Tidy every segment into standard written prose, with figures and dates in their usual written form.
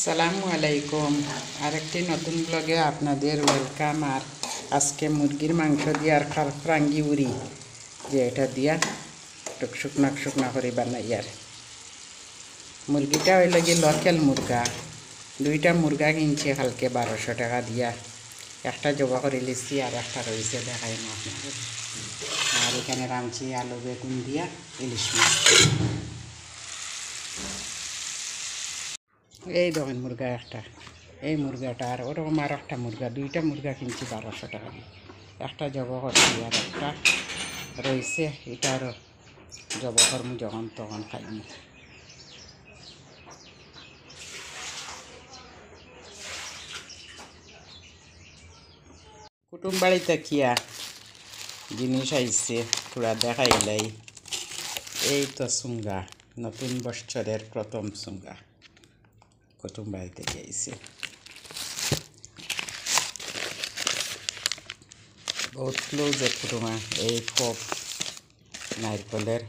সালামু আলাইকুম। আরেকটি নতুন ব্লগে আপনাদের ওয়েলকাম। আর আজকে মুরগির মাংস দিয়ে আর ফ্রাঙ্গি উড়ি যে এটা দিয়া একটু শুকনা শুকনা করে বানাই। আর মুরগিটা হইল গিয়ে লোকেল মুরগা, দুইটা মুরগা কিনছি হালকে 1200 টাকা দিয়া। একটা জবা করে লিখছি আর একটা রয়েছে দেখাই আপনাদের। আর এখানে রাঁধছি আলু বেগুন দিয়া ইলিশ মাছ। এই দেখেন মুরগা একটা, এই মুরগাটা আর ওরকম আর একটা মুরগা, দুইটা মুরগা কিনছি 1200 টাকা দিয়ে। একটা জবা করছি আর একটা রয়েছে, এটা আরও জবা করমু যখন তখন খাইমু। কুটুম বাড়িতে কিয়া জিনিস আইছে পুরা দেখাইলাই। এই তো সুঙ্গা, নতুন বৎসরের প্রথম সুঙ্গা কুটুম বাড়িতে গিয়েছে। বহুত ক্লোজ কুটুমা। এই খোপ নারকলের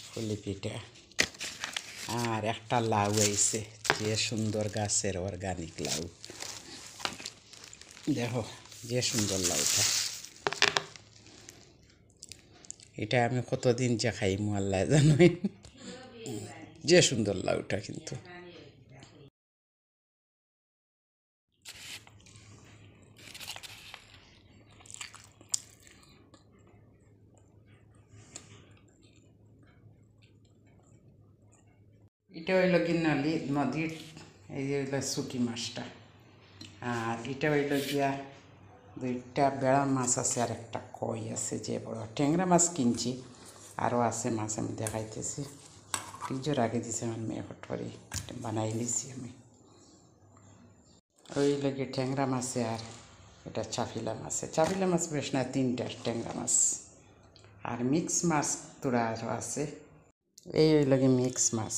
ফুলি পিঠা আর একটা লাউ আইছে, যে সুন্দর গাছের অর্গানিক লাউ। দেখো যে সুন্দর লাউটা, এটা আমি কতদিন যে খাইমু আল্লাহ জানোই, যে সুন্দর লাউটা। কিন্তু এটা হইল কি নদীর, এই যে হইল শুকি মাছটা। আর এটা হইল গিয়া দুইটা বেড়া মাছ আছে আর একটা কই আছে, যে বড় ট্যাংরা মাছ কিনছি। আরও আছে মাছ, আমি দেখাইতেছি। ফ্রিজের আগে দিছে আমার মেয়ে হটরি, বানাই নিছি আমি। ওই লাগে ট্যাংরা মাছে আর এটা চাফিলা মাছে। চাফিলা মাছ বেশ না, 3টা ট্যাংরা মাছ আর মিক্স মাছ তোরা আরও আছে। এই ওই লাগে মিক্স মাছ,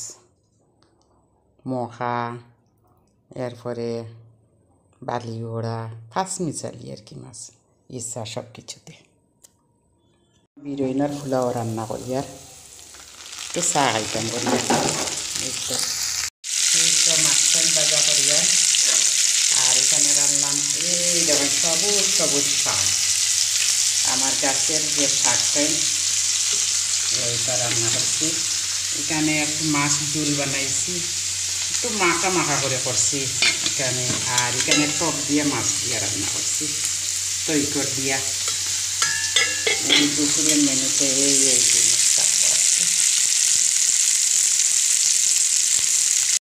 মখা, এরপরে বালিওড়া, ফাঁস মিশালি আর কি মাছ, ইচ্ছা সব কিছুতে। বিরইনার ফুলাও রান্না করি আর একটু চা খাইতাম করি। এই তো মাছটা ভাজা করি আর এখানে রান্নাম এই দেখেন সবুজ সবুজ শাক, আমার গাছের যে শাকটাই ওইটা রান্না করছি। এখানে একটু মাছ ঝোল বানাইছি, একটু মাখা মাখা করে করছি এখানে। আর এখানে টক দিয়ে মাছ দিয়ে রান্না করছি, তৈকর দিয়া। এই দুপুরের মেনুতে এই